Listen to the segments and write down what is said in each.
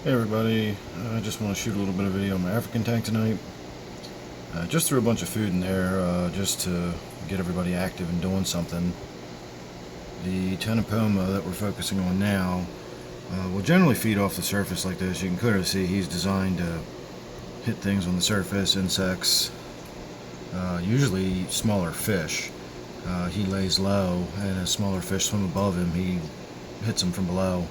Hey everybody, I just want to shoot a little bit of video on my African tank tonight. Just threw a bunch of food in there just to get everybody active and doing something. The Ctenopoma that we're focusing on now will generally feed off the surface like this. You can clearly see he's designed to hit things on the surface, insects, usually smaller fish. He lays low and as smaller fish swim above him, he hits them from below.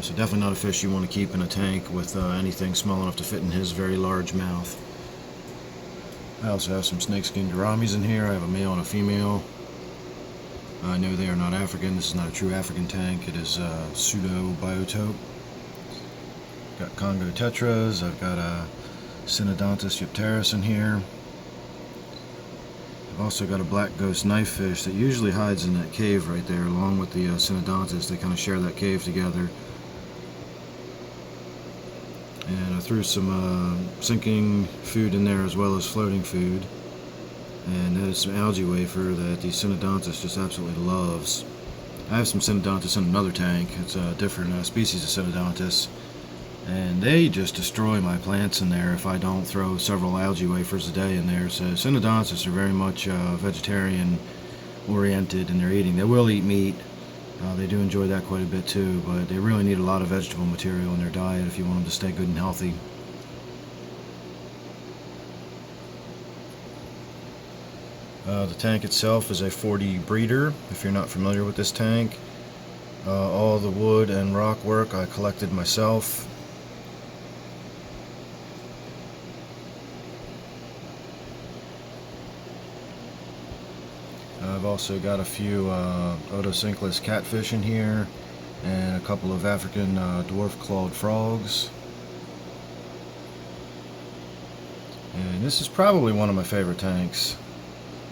So definitely not a fish you want to keep in a tank with anything small enough to fit in his very large mouth. I also have some Snakeskin Gouramis in here. I have a male and a female. I know they are not African. This is not a true African tank. It is pseudo biotope. Got Congo Tetras. I've got a Synodontis Eupterus in here. I've also got a black ghost knife fish that usually hides in that cave right there along with the Synodontis. They kind of share that cave together. And I threw some sinking food in there as well as floating food. And that is some algae wafer that the Synodontis just absolutely loves. I have some Synodontis in another tank. It's a different species of Synodontis. And they just destroy my plants in there if I don't throw several algae wafers a day in there. So Synodontis are very much vegetarian oriented in their eating. They will eat meat. They do enjoy that quite a bit too, but they really need a lot of vegetable material in their diet if you want them to stay good and healthy. The tank itself is a 40 breeder, if you're not familiar with this tank. All the wood and rock work I collected myself. I've also got a few Otocinclus catfish in here and a couple of African dwarf clawed frogs. And this is probably one of my favorite tanks.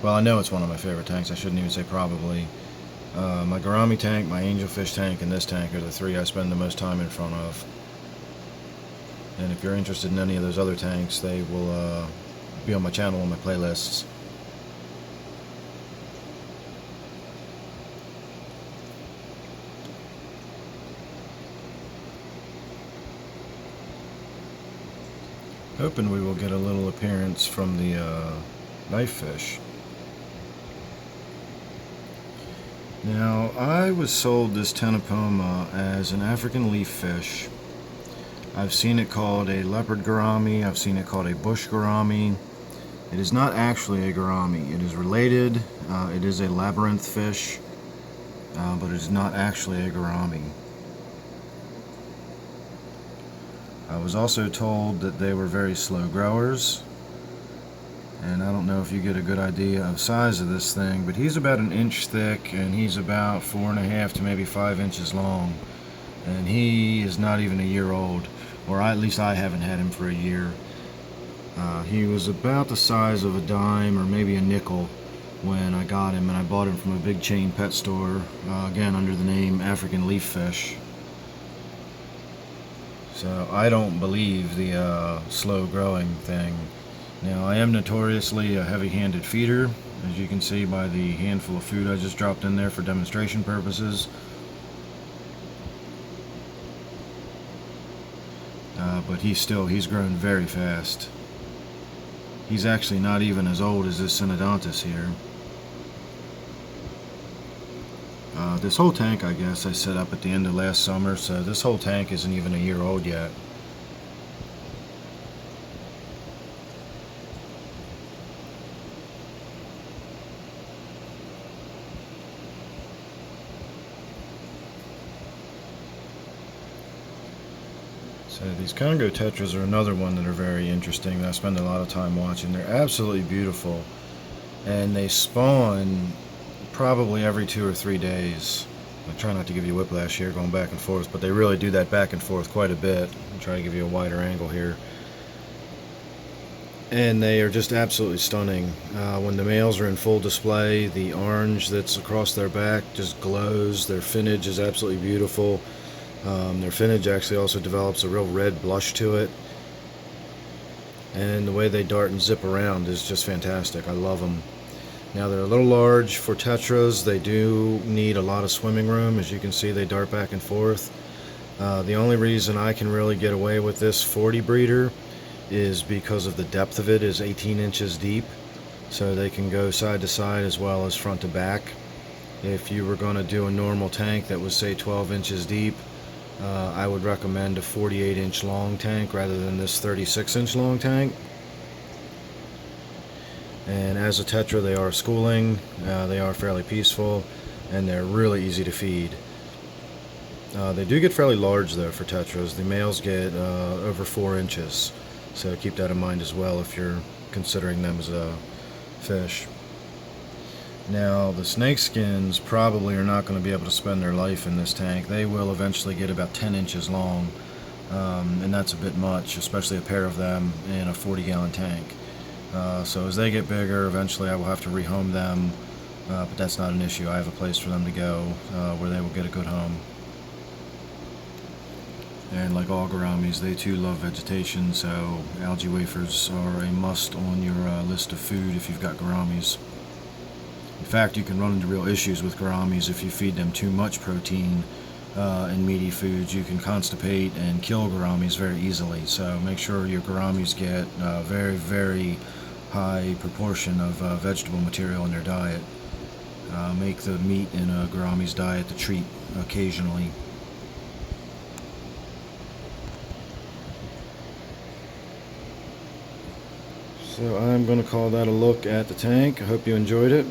Well, I know it's one of my favorite tanks. I shouldn't even say probably. My Gourami tank, my angelfish tank, and this tank are the three I spend the most time in front of. And if you're interested in any of those other tanks, they will be on my channel on my playlists. Hoping we will get a little appearance from the knife fish. Now, I was sold this Ctenopoma as an African leaf fish. I've seen it called a Leopard Gourami. I've seen it called a bush Gourami. It is not actually a Gourami. It is related. It is a labyrinth fish, but it is not actually a Gourami. I was also told that they were very slow growers, and I don't know if you get a good idea of size of this thing, but he's about an inch thick and he's about 4.5 to maybe 5 inches long, and he is not even a year old, or at least I haven't had him for a year. He was about the size of a dime or maybe a nickel when I got him, and I bought him from a big chain pet store, again under the name African Leaf Fish. So I don't believe the slow growing thing. Now, I am notoriously a heavy-handed feeder, as you can see by the handful of food I just dropped in there for demonstration purposes. But he's grown very fast. He's actually not even as old as this Synodontis here. This whole tank, I guess, I set up at the end of last summer, so this whole tank isn't even a year old yet. So these Congo Tetras are another one that are very interesting that I spend a lot of time watching. They're absolutely beautiful, and they spawn probably every 2 or 3 days. I try not to give you whiplash here going back and forth, but they really do that back and forth quite a bit. I'll try to give you a wider angle here. And they are just absolutely stunning. When the males are in full display, the orange that's across their back just glows. Their finnage is absolutely beautiful. Their finnage actually also develops a real red blush to it. And the way they dart and zip around is just fantastic. I love them. Now, they're a little large for tetras. They do need a lot of swimming room. As you can see, they dart back and forth. The only reason I can really get away with this 40 breeder is because of the depth of it is 18 inches deep, so they can go side to side as well as front to back. If you were going to do a normal tank that was, say, 12 inches deep, I would recommend a 48 inch long tank rather than this 36 inch long tank. And as a tetra, they are schooling, they are fairly peaceful, and they're really easy to feed. They do get fairly large though for tetras. The males get over 4 inches, so keep that in mind as well if you're considering them as a fish. Now the snakeskins probably are not going to be able to spend their life in this tank. They will eventually get about 10 inches long, and that's a bit much, especially a pair of them in a 40-gallon tank. So as they get bigger, eventually I will have to rehome them, but that's not an issue. I have a place for them to go where they will get a good home. And like all gouramis, they too love vegetation, so algae wafers are a must on your list of food if you've got gouramis. In fact, you can run into real issues with gouramis if you feed them too much protein and meaty foods. You can constipate and kill gouramis very easily, so make sure your gouramis get a very, very high proportion of vegetable material in their diet. Make the meat in a gourami's diet the treat occasionally. So I'm going to call that a look at the tank. I hope you enjoyed it.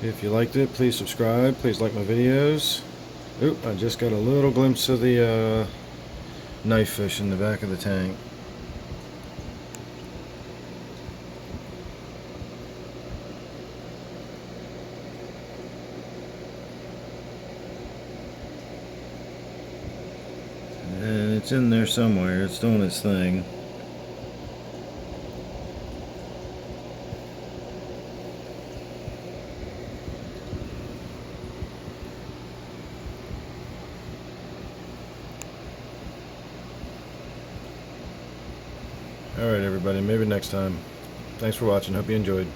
If you liked it, please subscribe. Please like my videos. Oop, I just got a little glimpse of the knife fish in the back of the tank. And it's in there somewhere. It's doing its thing. Alright everybody, maybe next time. Thanks for watching, hope you enjoyed.